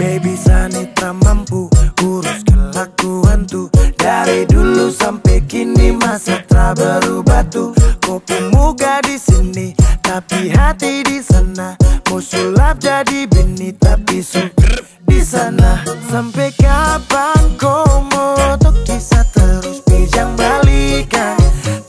Baby Sanitra mampu urus kelakuan tuh. Dari dulu sampai kini masa tak berubah tuh. Kopi muka di sini tapi hati di sana. Mau sulap jadi bini tapi di sana. Sampai kapan kau mau tok kisah terus pijang balikan,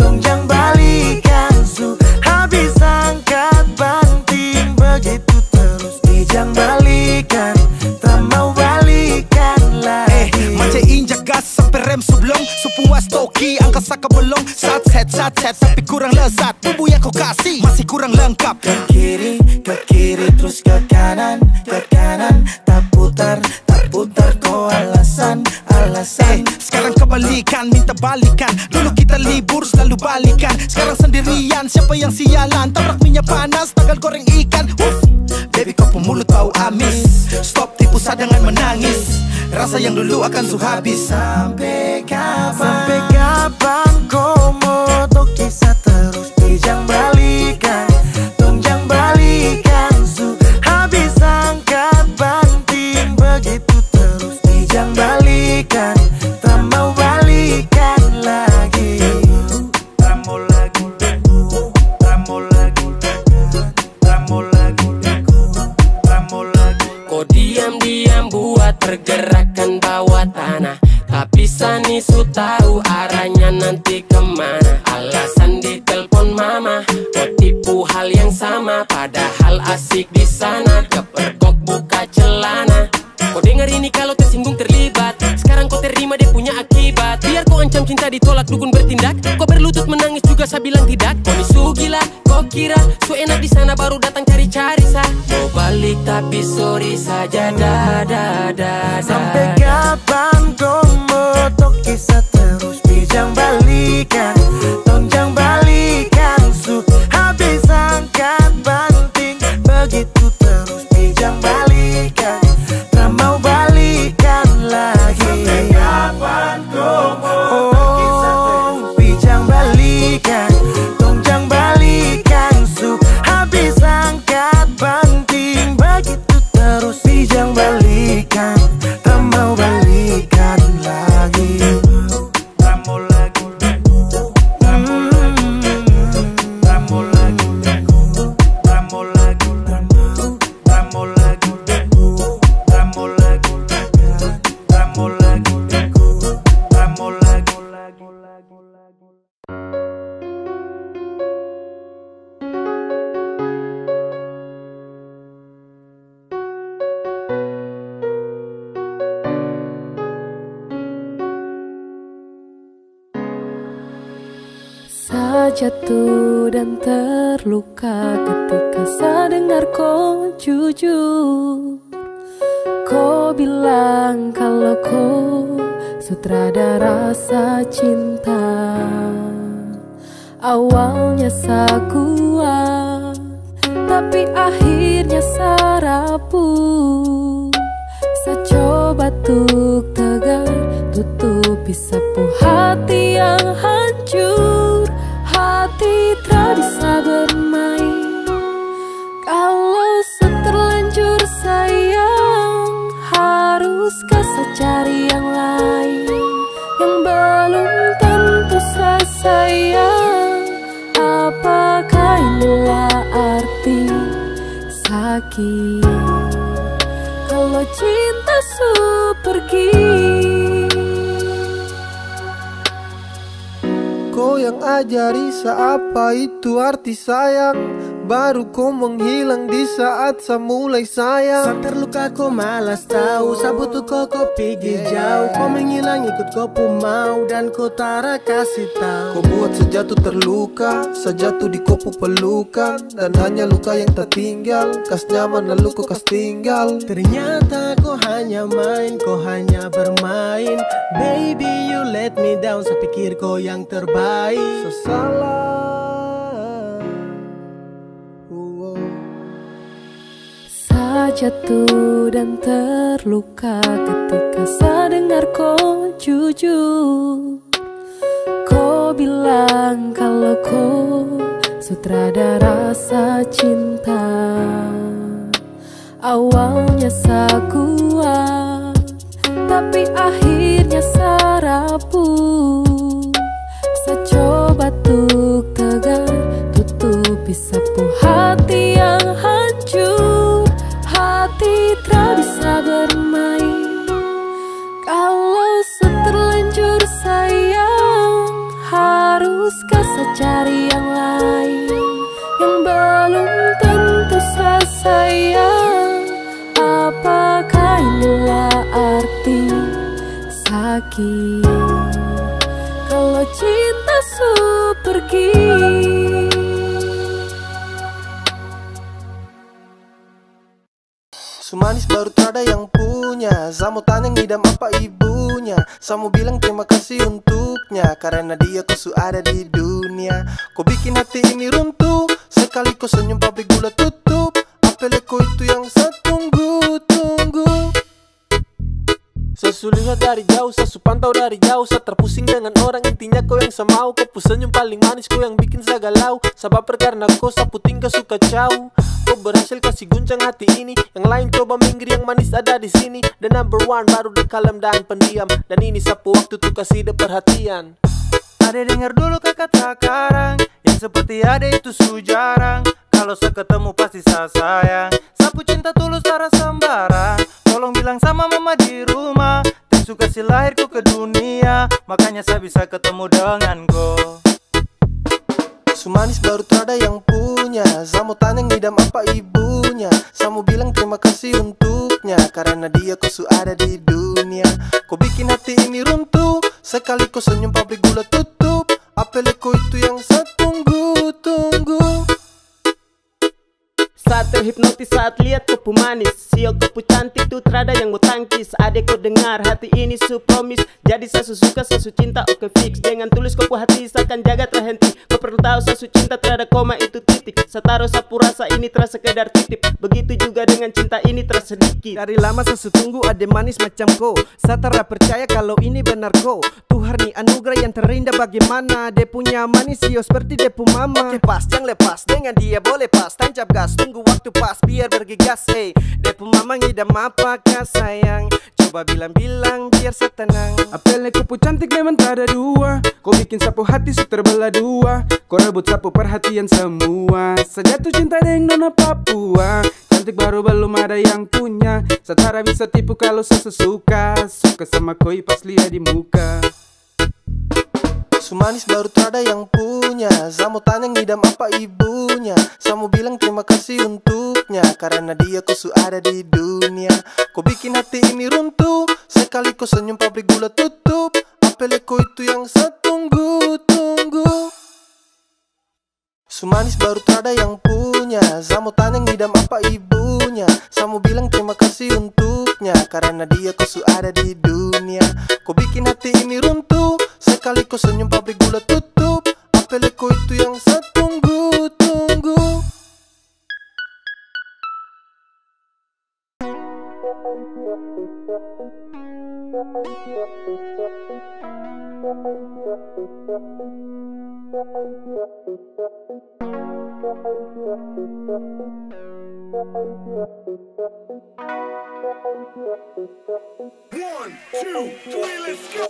tongjang balikan su. Habis angkat banting begitu terus pijang balikan, tak mau balikan lagi. Macam injak gas sampai rem sublong, sepuas toki angka saka belong. Sat set tapi kurang lezat. Bumbu yang kau kasih masih kurang lengkap. Ke kiri terus ke kanan tak putar kau alasan. Sekarang kebalikan, minta balikan. Dulu kita libur selalu balikan. Sekarang sendirian, siapa yang sialan? Tabrak minyak panas, tagal goreng ikan. Baby kau pemulut bau amis. Stop tipu sadangan menangis. Rasa yang dulu akan habis. Sampai kapan kau mau tok kisah terus pijang balikan, tongjang balikan su. Habis angkat banting begitu terus pijang balikan, tak mau balikan lagi. Ramo lagu, ramo lagu, ramo lagu, ramo lagu. Kau diam-diam buat pergerakan bawah tanah, tapi Sani su tahu arahnya nanti kemana. Alasan di telepon mama, kau tipu hal yang sama. Padahal asik di sana, kepergok buka celana. Kau dengar ini kalau tersinggung terlibat. Sekarang kau terima dia punya akibat. Biar kau ancam cinta ditolak dukun bertindak. Kau berlutut menangis juga saya bilang tidak. Kau ni su gila, kau kira su enak di sana baru datang cari-cari sa. Mau balik tapi sorry saja da. Sampai kapan kau mau tok kisah terus pijang balikan, tongjang balikan su. Habis angkat banting begitu terus pijang balikan, tak mau balikan lagi. Sampai kapan kau mau tok kisah terus pijang balikan, tongjang balikan su. Habis angkat banting begitu terus pijang balikan, tak mau balikan lagi. Ramo lagu, ramo lagu, ramo lagu, ramo lagu, ramo lagu, ramo lagu, ramo lagu, ramo lagu. Saya jatuh dan terluka ketika saya dengar kau jujur. Kau bilang kalau kau sutradara rasa cinta. Awalnya saya kuat, tapi akhirnya saya rapuh. Saya coba untuk tegar, tutupi sapu hati yang hancur. Hati tak bisa bermain kalau seterlanjur sayang. Haruskah saya cari yang lain yang belum tentu saya sayang? Apakah inilah arti sakit kalau cinta su pergi? Kau yang ajari apa itu arti sayang. Baru kau menghilang di saat saya mulai sayang. Saya terluka kau malas tahu, saya butuh kau pergi jauh. Kau menghilang ikut kau pun mau dan kau tara kasih tahu. Kau buat sejatuh terluka, sejatuh di kopu pelukan. Dan hanya luka yang tertinggal, kas nyaman lalu kau kas tinggal. Ternyata kau hanya main, kau hanya bermain. Baby you let me down, saya pikir kau yang terbaik. Sesalah. Saya jatuh dan terluka ketika saya dengar kau jujur. Kau bilang kalau kau sutradara rasa cinta. Awalnya saya kuat, kuat, tapi akhirnya serapuh. Saya coba tuk tegar, tutupi sapu hati yang hancur. Hati tak bisa bermain kalau seterlanjur sayang. Haruskah saya cari yang lain yang belum tentu saya sayang? Apakah inilah arti sakit kalau cinta su pergi? Sumanis baru ada yang punya. Samu tanya ngidam apa ibunya. Samu bilang terima kasih untuknya, karena dia ku ada di dunia. Kau bikin hati ini runtuh, sekali kau senyum pabrik gula tutup. Apeleko itu yang saya tunggu-tunggu. Sesulihat dari jauh, sesu pantau dari jauh. Saya terpusing dengan orang, intinya kau yang saya mau. Kau senyum paling manis, kau yang bikin saya galau. Sebab karena kau sapu tingkah suka cau. Kau berhasil kasih guncang hati ini. Yang lain coba minggir, yang manis ada di sini. The number one baru the kalem dan pendiam. Dan ini sapu waktu tuh kasih de perhatian. Ade dengar dulu kakak sekarang, yang seperti ade itu su jarang. Kalau saya ketemu pasti saya sayang. Sapu cinta tulus cara sembarang. Tolong bilang sama mama di rumah, Tisu kasih lahirku ke dunia, makanya saya bisa ketemu dengan kau. Sumanis baru ada yang punya. Samu tanya ngidam apa ibunya. Samu bilang terima kasih untuknya, karena dia ku ada di dunia. Kau bikin hati ini runtuh, sekali kau senyum pabrik gula tutup. Apeleko itu yang saya tunggu-tunggu. Saat terhipnotis saat lihat kopu manis, sio kopu cantik tuh terada yang mau tangkis. Adek kau dengar hati ini su promise, jadi saya suka saya su cinta oke fix. Dengan tulis kopu hati saya akan jaga terhenti. Kau perlu tahu saya su cinta terada koma itu titik. Saya taruh sapu rasa ini terasa sekedar titip. Begitu juga dengan cinta ini terasa sedikit. Dari lama saya su tunggu ade manis macam kau. Saya tak percaya kalau ini benar kau. Tuhan nih anugerah yang terindah, bagaimana dia punya manis sio seperti dia pu mama. Oke pas jangan lepas, dengan dia boleh pas. Tancap gas tunggu waktu pas biar bergegas. Hey, depu mama ngidam apakah sayang? Coba bilang-bilang biar saya tenang. Apelnya kupu cantik memang tak ada dua. Kau bikin sapu hati su terbelah dua. Kau rebut sapu perhatian semua. Sejatuh cinta dengan nona Papua. Cantik baru belum ada yang punya. Setara bisa tipu kalau sesuka. Suka sama koi pas lihat di muka. Sumanis baru ada yang punya. Samu tanya ngidam apa ibunya. Samu bilang terima kasih untuknya, karena dia ku ada di dunia. Kau bikin hati ini runtuh, sekali kau senyum pabrik gula tutup. Apeleko itu yang saya tunggu-tunggu. Sumanis baru ada yang punya. Samu tanya ngidam apa ibunya. Samu bilang terima kasih untuknya, karena dia ku ada di dunia. Kau bikin hati ini runtuh, sekali kau senyum pabrik gula tutup. Apeleko itu yang saya tunggu-tunggu. One, two, three, let's go.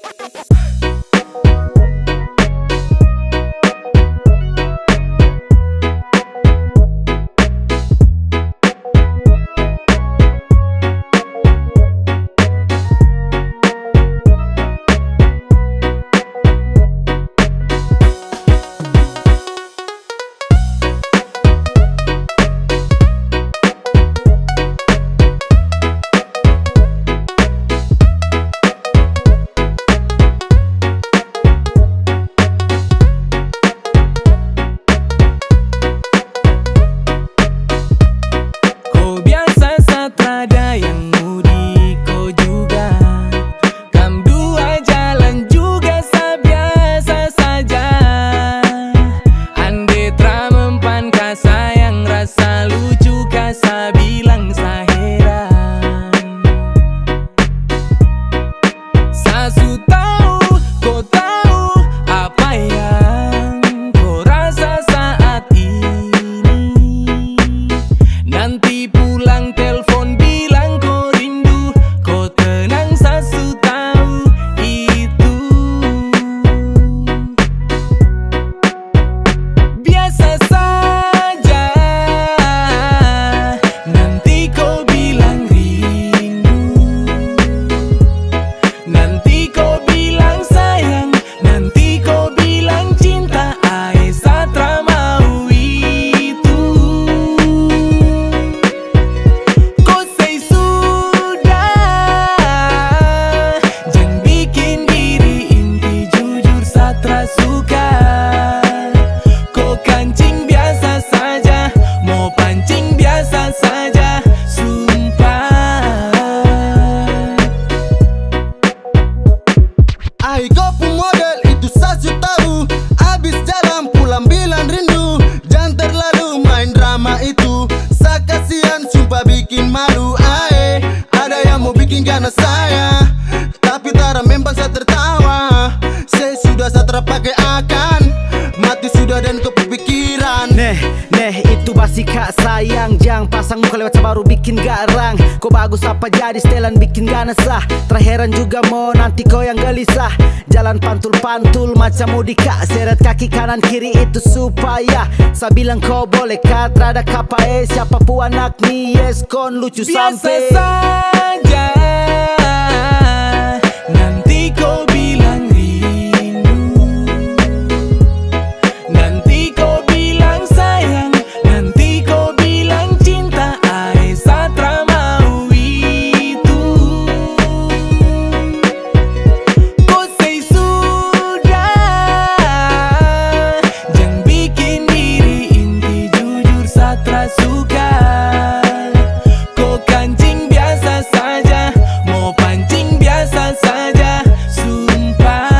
ganas saya, tapi tak memang saya tertawa. Saya sudah tak terpakai akan mati sudah dan kepikiran. Neh itu basi kak sayang, jang pasang muka lewat baru bikin garang. Kau bagus apa jadi setelan bikin ganas lah. Terheran juga mau nanti kau yang gelisah. Jalan pantul-pantul macam mau dikak, seret kaki kanan kiri itu supaya saya bilang kau boleh kat rada kapae. Siapa pun anak ni yes kon lucu sampai. Biasa saja nanti kau bilang rindu, nanti kau bilang sayang, nanti kau bilang cinta. Aisyah tak mau itu. Kau say sudah, jangan bikin diri inti jujur satra suka. Kau kancing biasa saja, mau pancing biasa saja, sumpah.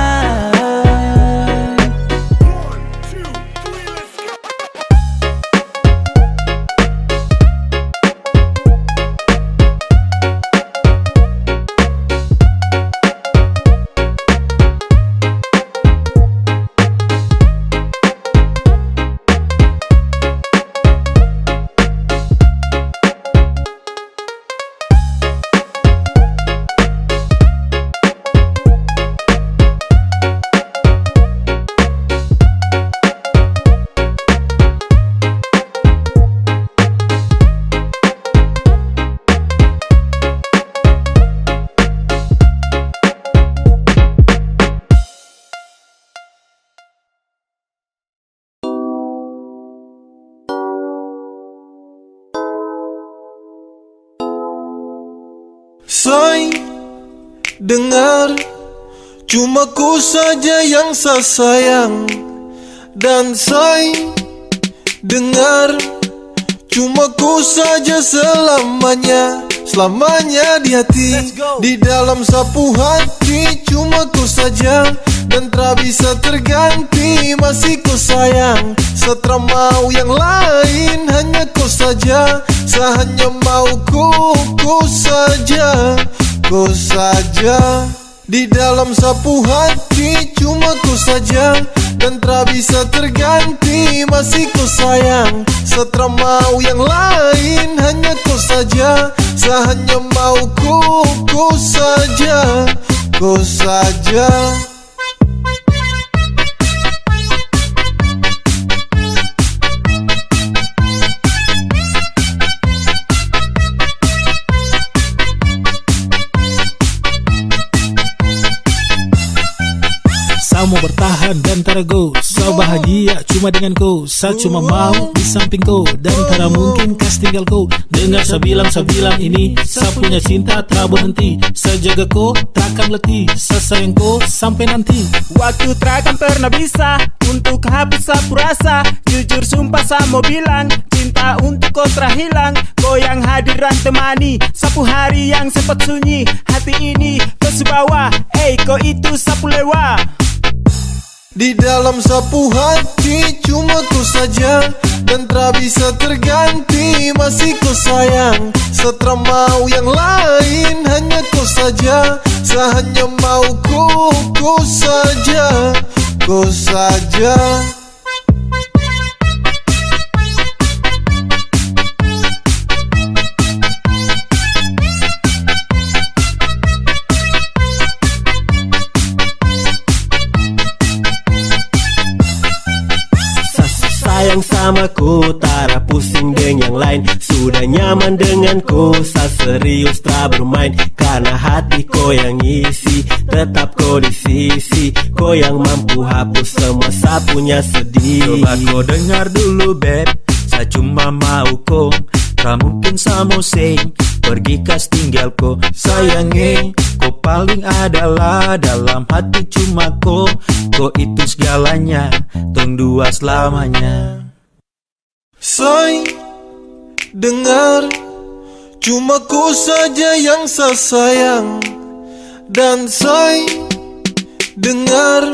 Say, dengar, cuma ku saja yang saya sayang. Dan say, dengar, cuma ku saja selamanya. Selamanya di hati, di dalam sapu hati. Cuma ku saja dan tak bisa terganti. Masih ku sayang, setelah mau yang lain. Hanya ku saja, saya hanya mau ku saja, ku saja. Di dalam sapu hati cuma ku saja dan tak bisa terganti. Masih ku sayang, setelah mau yang lain. Hanya ku saja, saya hanya mau ku saja, ku saja. Saya mau bertahan dan tarago, saya bahagia cuma dengan kau. Saya cuma mau di samping kau dan tak mungkin kas tinggal kau. Dengar saya bilang ini, saya punya cinta tak berhenti. Saya jaga kau takkan letih, saya sayang kau sampai nanti. Waktu takkan pernah bisa untuk hapus sapu rasa. Jujur sumpah saya mau bilang, cinta untuk kau terhilang. Kau yang hadiran temani sapu hari yang sempat sunyi. Hati ini kau sebawa, kau itu sapu lewa. Di dalam sapu hati cuma ku saja dan tak bisa terganti. Masih ku sayang, setelah mau yang lain. Hanya ku saja, saya hanya mau ku saja, ku saja. Sayang sama ku, tara pusing dengan yang lain. Sudah nyaman denganku, saya serius tak bermain. Karena hati kau yang isi, tetap kau di sisi. Kau yang mampu hapus semua saya punya sedih. Coba kau dengar dulu beb, saya cuma mau kau. Tak mungkin saya mau sing, pergi kas tinggal kau. Sayangnya kau paling adalah dalam hati cuma kau. Kau itu segalanya, tong dua selamanya. Say, dengar, cuma ku saja yang saya sayang. Dan say, dengar,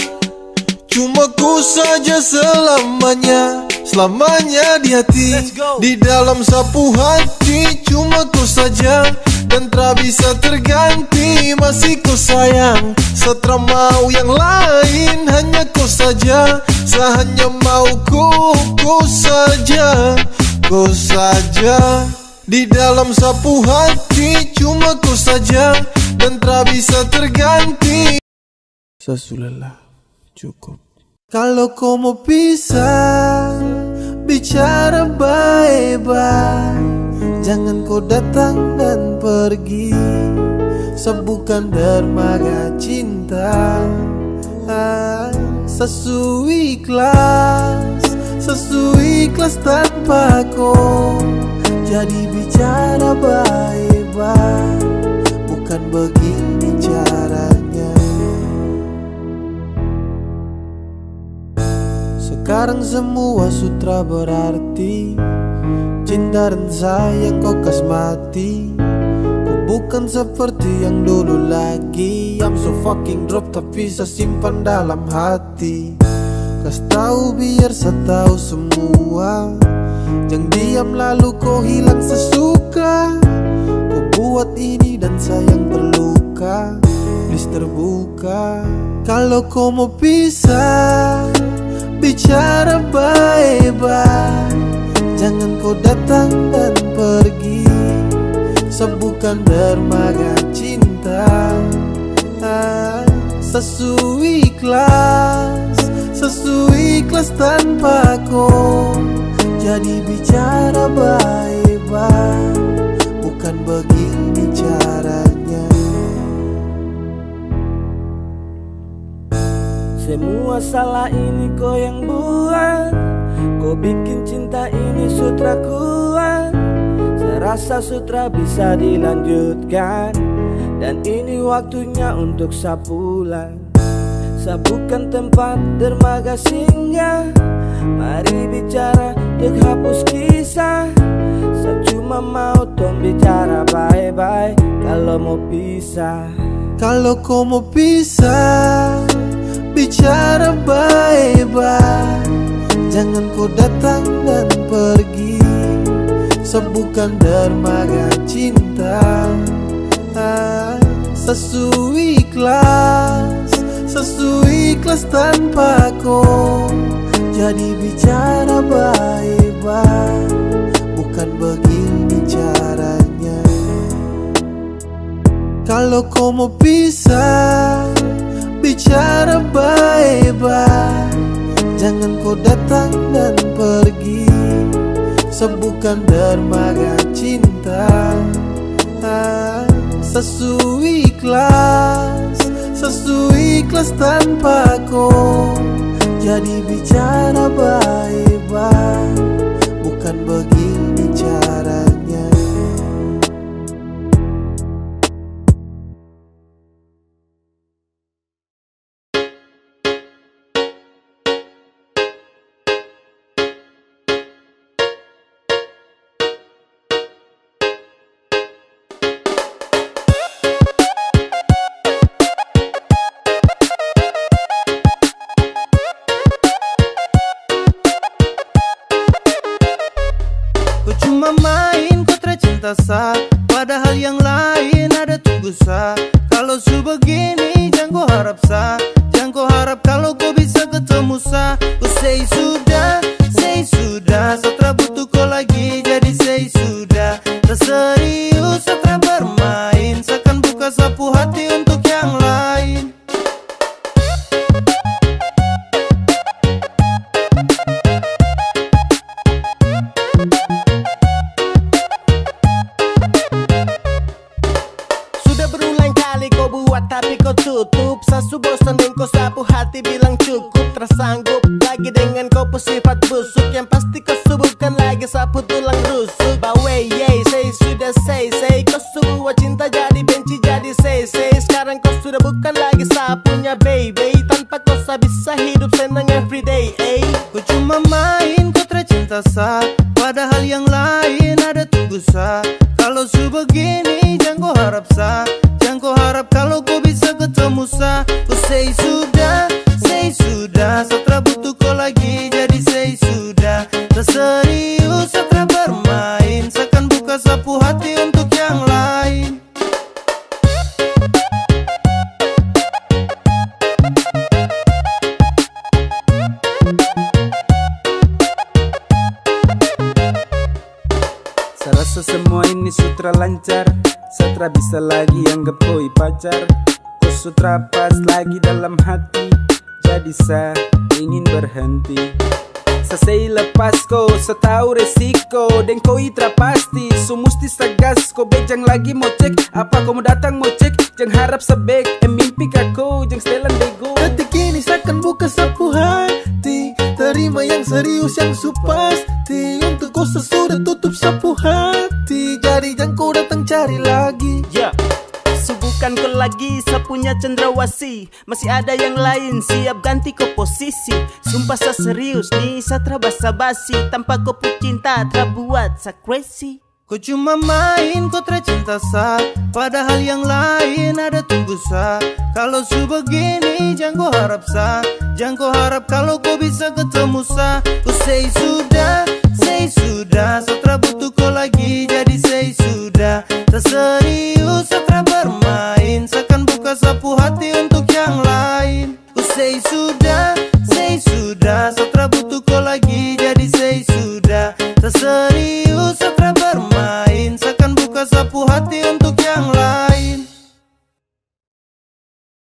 cuma ku saja selamanya. Selamanya di hati, di dalam sapu hati cuma ku saja dan tak tak bisa terganti. Masih ku sayang, setelah mau yang lain hanya kau saja. Saya hanya mau kau saja, kau saja. Di dalam sapu hati cuma kau saja, dan tak bisa terganti. Sasulah cukup. Kalau kau mau pisah, bicara baik-baik. Jangan kau datang dan pergi. Sebukan dermaga cinta. Sesuai ikhlas tanpa kau. Jadi bicara baik-baik, bukan begini caranya. Sekarang semua sutra berarti. Cinta dan sayang kau kasmati. Kau bukan seperti yang dulu lagi. I'm so fucking drop tapi saya simpan dalam hati. Kas tahu biar saya tahu semua. Jangan diam lalu kau hilang sesuka. Kau buat ini dan sayang terluka. Please terbuka. Kalau kau mau pisah, bicara baik-baik. Jangan kau datang dan pergi. Sebukan dermaga cinta. Sesuai ikhlas tanpa kau. Jadi bicara baik-baik, bukan begini caranya. Semua salah ini kau yang buat. Kau bikin cinta ini sutra kuat. Saya rasa sutra bisa dilanjutkan. Dan ini waktunya untuk saya pulang. Saya bukan tempat dermaga singgah. Mari bicara untuk hapus kisah. Saya cuma mau tong bicara baik-baik. Kalau mau pisah, kalau kau mau pisah, bicara baik-baik. Jangan kau datang dan pergi. Sebukan dermaga cinta. Sesuai ikhlas tanpa kau. Jadi bicara baik-baik, bukan begini caranya. Kalau kau mau pisah, bicara baik-baik. Jangan kau datang dan pergi. Sebukan dermaga cinta. Sesuai ikhlas tanpa kau. Jadi bicara baik-baik, bukan begini caranya. Padahal yang lain ada tunggu sa. Kalau su begini jangan kau harap sa. Jangan kau harap kalau kau bisa ketemu sa. Kau say sudah, setelah butuh kau lagi. Jadi say sudah, tak serius setelah bermain. Seakan buka sapu hati untuk yang lain. Tapi kau tutup, sasu bosan dan kau sapu hati bilang cukup. Tersanggup lagi dengan kau sifat busuk. Yang pasti kau subuhkan lagi sapu tulang rusuk. Bawe yey, say sudah say. Kau sebuah cinta jadi benci jadi say. Sekarang kau sudah bukan lagi sapunya baby. Tanpa kau bisa hidup senang everyday. Kau cuma main, kau tercinta sa. Padahal yang lain ada tunggu sa. Kalau su begini jangan kau harap sa. Jangan kau harap kalau kau bisa ketemu sa. Kau say sudah, setelah butuh kau lagi. Jadi say sudah, tak serius setelah bermain. Seakan buka sapu hati untuk yang lain. tra lancar, Satra bisa lagi anggap koi pacar. Kau sutra pas lagi dalam hati, jadi saya ingin berhenti. Saya lepas ko, saya tahu resiko, dan kau itra pasti, so musti sagas ko bejang lagi mau cek, apa kau mau datang mau cek, jang harap sebek, mimpi kako, jang setelan bego. Detik ini seakan buka sapu hati, terima yang serius yang supasti, untuk kau sesudah tutup sapu hati, jadi jang kau datang cari lagi. Subukan kau lagi, sapunya cendrawasi. Masih ada yang lain, siap ganti kau posisi. Sumpah sa serius nih, sa tra basa-basi. Tanpa kau pun cinta, tra buat sa crazy. Kau cuma main, kau tra cinta sa, padahal yang lain ada tunggu sa. Kalau su begini, jangan kau harap sa, jangan kau harap kalau kau bisa ketemu sa. Kau say sudah, sa tra butuh kau lagi, jadi say sudah. Serius, sa tra bermain, seakan buka sapu hati untuk yang lain. Ku say sudah, sa tra butuh kau lagi, jadi say sudah. Serius, sa tra bermain, seakan buka sapu hati untuk